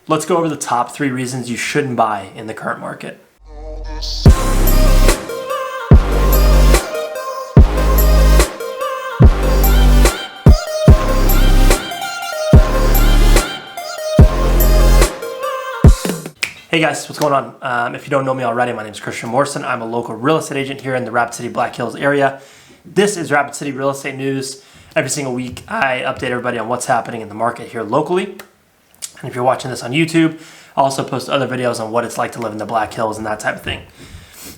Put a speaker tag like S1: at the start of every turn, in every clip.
S1: let's go over the top 3 reasons you shouldn't buy in the current market. Hey guys, what's going on? If you don't know me already, my name is Morrison. I'm a local real estate agent here in the Rapid City Black Hills area. This is Rapid City Real Estate News. Every single week, I update everybody on what's happening in the market here locally. And if you're watching this on YouTube, I also post other videos on what it's like to live in the Black Hills and that type of thing.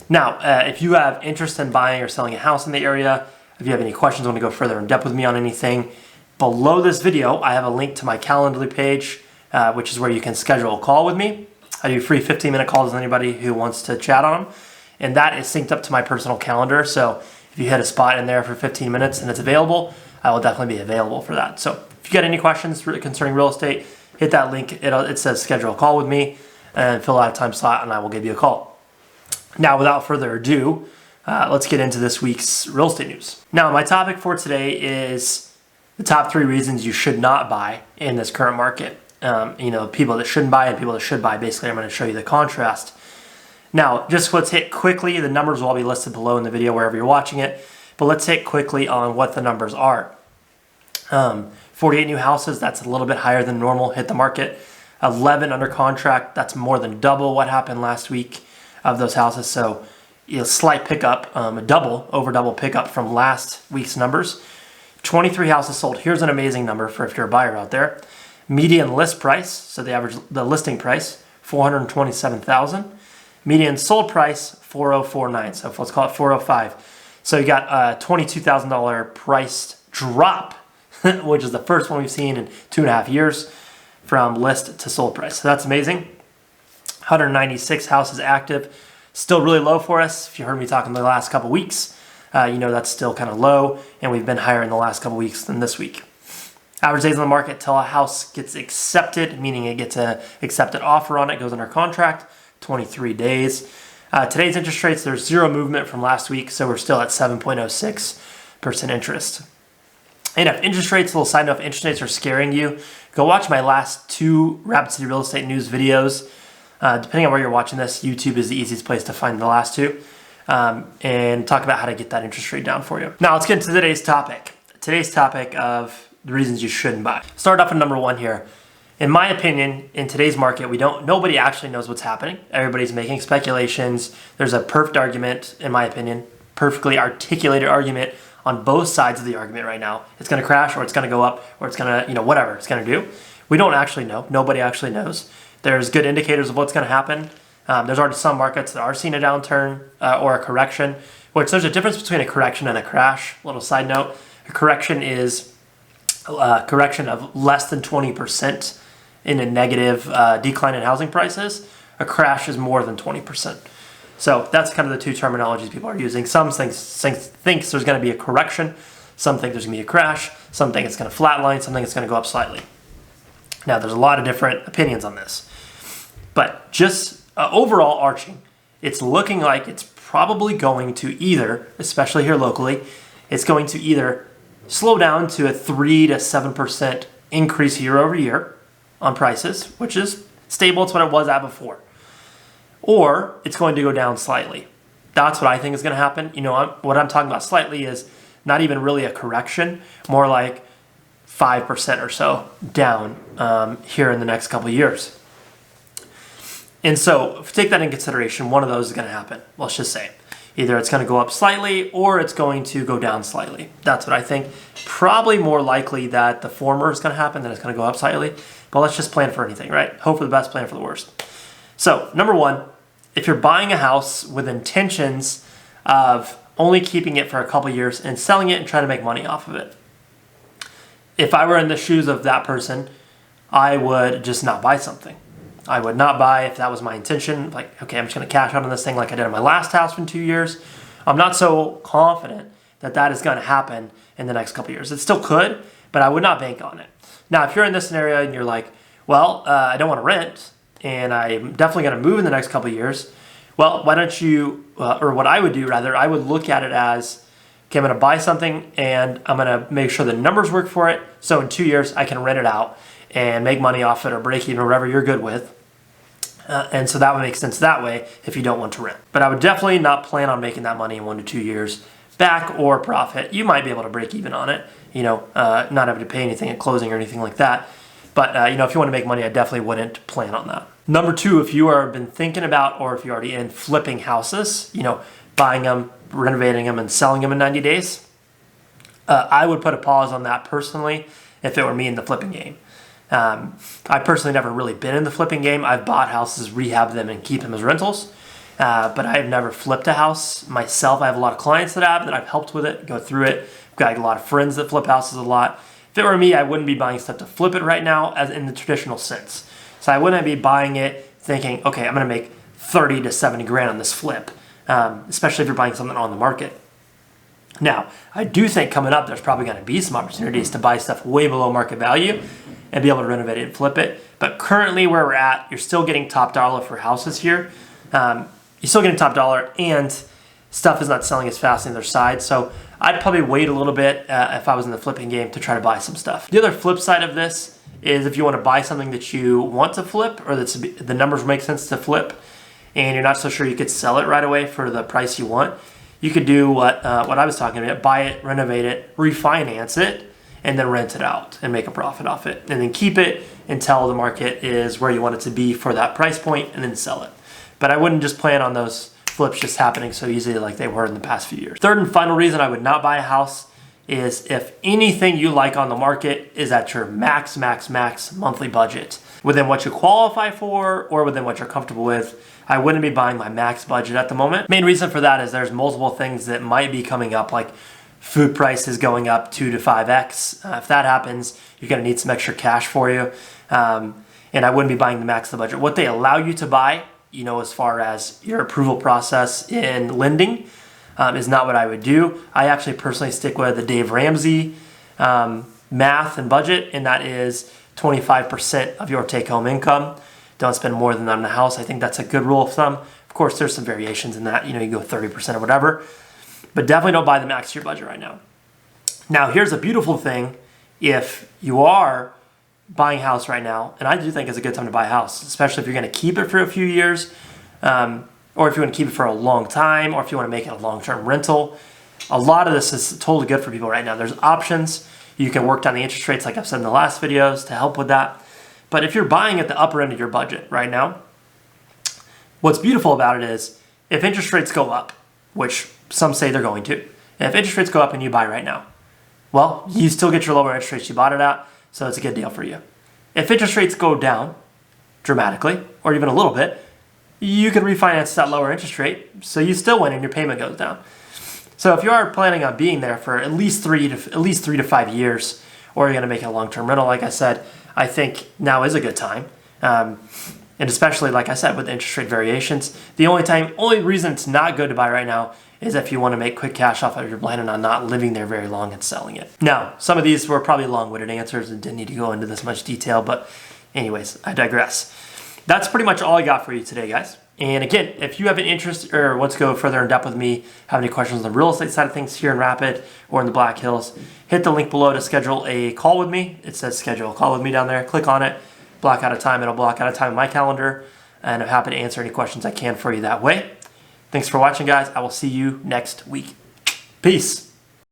S1: Now, if you have interest in buying or selling a house in the area, if you have any questions, want to go further in depth with me on anything, below this video, I have a link to my Calendly page, which is where you can schedule a call with me. I do free 15-minute calls with anybody who wants to chat on them. And that is synced up to my personal calendar. So if you hit a spot in there for 15 minutes and it's available, I will definitely be available for that. So if you got any questions concerning real estate, hit that link. It says schedule a call with me and fill out a time slot and I will give you a call. Now, without further ado, let's get into this week's real estate news. Now, my topic for today is the top 3 reasons you should not buy in this current market. People that shouldn't buy and people that should buy. Basically, I'm going to show you the contrast. Now, just let's hit quickly. The numbers will all be listed below in the video wherever you're watching it. But let's hit quickly on what the numbers are. 48 new houses, that's a little bit higher than normal, hit the market. 11 under contract, that's more than double what happened last week of those houses. So a slight pickup, over double pickup from last week's numbers. 23 houses sold. Here's an amazing number for if you're a buyer out there. Median list price, so the listing price, $427,000. Median sold price, $4,049. So let's call it $405. So you got a $22,000 price drop, which is the first one we've seen in 2.5 years from list to sold price. So that's amazing. 196 houses active, still really low for us. If you heard me talking the last couple weeks, that's still kind of low, and we've been higher in the last couple weeks than this week. Average days on the market till a house gets accepted, meaning it gets an accepted offer on it, goes under contract, 23 days. Today's interest rates, there's zero movement from last week, so we're still at 7.06% interest. And if interest rates, a little side note, if interest rates are scaring you, go watch my last 2 Rapid City Real Estate News videos. Depending on where you're watching this, YouTube is the easiest place to find the last 2. And talk about how to get that interest rate down for you. Now let's get into today's topic. Today's topic of the reasons you shouldn't buy. Start off with number 1 here. In my opinion, in today's market, nobody actually knows what's happening. Everybody's making speculations. There's a perfect argument, in my opinion, perfectly articulated argument on both sides of the argument right now. It's going to crash, or it's going to go up, or it's going to, whatever it's going to do. We don't actually know. Nobody actually knows. There's good indicators of what's going to happen. There's already some markets that are seeing a downturn or a correction, which there's a difference between a correction and a crash. A little side note, a correction is a correction of less than 20% in a negative decline in housing prices. A crash is more than 20%. So that's kind of the 2 terminologies people are using. Some thinks there's going to be a correction. Some think there's going to be a crash. Some think it's going to flatline. Some think it's going to go up slightly. Now, there's a lot of different opinions on this. But just overall arching, it's looking like it's probably going to either, especially here locally, it's going to either slow down to a 3 to 7% increase year over year on prices, which is stable. It's what it was at before. Or it's going to go down slightly. That's what I think is going to happen. What I'm talking about slightly is not even really a correction, more like 5% or so down here in the next couple of years. And so if you take that in consideration, one of those is going to happen. Let's just say either it's going to go up slightly or it's going to go down slightly. That's what I think. Probably more likely that the former is going to happen than it's going to go up slightly. But let's just plan for anything, right? Hope for the best, plan for the worst. So number 1, if you're buying a house with intentions of only keeping it for a couple years and selling it and trying to make money off of it, if I were in the shoes of that person, I would just not buy something. I would not buy if that was my intention. Like, okay, I'm just going to cash out on this thing like I did on my last house in 2 years. I'm not so confident that that is going to happen in the next couple years. It still could, but I would not bank on it. Now, if you're in this scenario and you're like, well, I don't want to rent, and I'm definitely going to move in the next couple of years, well, why don't you, or what I would do rather, I would look at it as, okay, I'm going to buy something and I'm going to make sure the numbers work for it. So in 2 years, I can rent it out and make money off it or break even or whatever you're good with. And so that would make sense that way if you don't want to rent. But I would definitely not plan on making that money in 1 to 2 years back or profit. You might be able to break even on it, not having to pay anything at closing or anything like that. But, if you want to make money, I definitely wouldn't plan on that. Number 2, if you are been thinking about, or if you're already in flipping houses, buying them, renovating them, and selling them in 90 days, I would put a pause on that personally if it were me in the flipping game. I personally never really been in the flipping game. I've bought houses, rehab them, and keep them as rentals. But I've never flipped a house myself. I have a lot of clients that I've helped with it, go through it. I've got a lot of friends that flip houses a lot. If it were me, I wouldn't be buying stuff to flip it right now as in the traditional sense. So I wouldn't be buying it thinking, okay, I'm going to make 30 to 70 grand on this flip, especially if you're buying something on the market. Now, I do think coming up, there's probably going to be some opportunities to buy stuff way below market value and be able to renovate it and flip it. But currently where we're at, you're still getting top dollar for houses here. You're still getting top dollar and stuff is not selling as fast on the other side. So I'd probably wait a little bit if I was in the flipping game to try to buy some stuff. The other flip side of this is if you want to buy something that you want to flip or the numbers make sense to flip and you're not so sure you could sell it right away for the price you want, you could do what I was talking about, buy it, renovate it, refinance it, and then rent it out and make a profit off it. And then keep it until the market is where you want it to be for that price point and then sell it. But I wouldn't just plan on those flips just happening so easily like they were in the past few years. Third and final reason I would not buy a house is if anything you like on the market is at your max monthly budget, within what you qualify for or within what you're comfortable with, I wouldn't be buying my max budget at the moment. Main reason for that is there's multiple things that might be coming up, like food prices going up 2 to 5x. If that happens, you're gonna need some extra cash for you. And I wouldn't be buying the max of the budget. What they allow you to buy, as far as your approval process in lending, is not what I would do. I actually personally stick with the Dave Ramsey math and budget, and that is 25% of your take-home income. Don't spend more than that on a house. I think that's a good rule of thumb. Of course, there's some variations in that. You go 30% or whatever, but definitely don't buy the max of your budget right now. Now, here's a beautiful thing. If you are buying a house right now, and I do think it's a good time to buy a house, especially if you're going to keep it for a few years, or if you want to keep it for a long time, or if you want to make it a long-term rental. A lot of this is totally good for people right now. There's options. You can work down the interest rates like I've said in the last videos to help with that. But if you're buying at the upper end of your budget right now, what's beautiful about it is if interest rates go up, which some say they're going to, if interest rates go up and you buy right now, well, you still get your lower interest rates you bought it at, so it's a good deal for you. If interest rates go down dramatically, or even a little bit, you can refinance that lower interest rate, so you still win and your payment goes down. So if you are planning on being there for at least 3 to 5 years, or you're going to make it a long-term rental, like I said, I think now is a good time. And especially, like I said, with interest rate variations, the only reason it's not good to buy right now is if you want to make quick cash off of it, you're planning on not living there very long and selling it. Now, some of these were probably long-winded answers and didn't need to go into this much detail, but anyways, I digress. That's pretty much all I got for you today, guys. And again, if you have an interest or want to go further in depth with me, have any questions on the real estate side of things here in Rapid or in the Black Hills, hit the link below to schedule a call with me. It says schedule a call with me down there. Click on it, block out a time. It'll block out a time in my calendar, and I'm happy to answer any questions I can for you that way. Thanks for watching, guys. I will see you next week. Peace.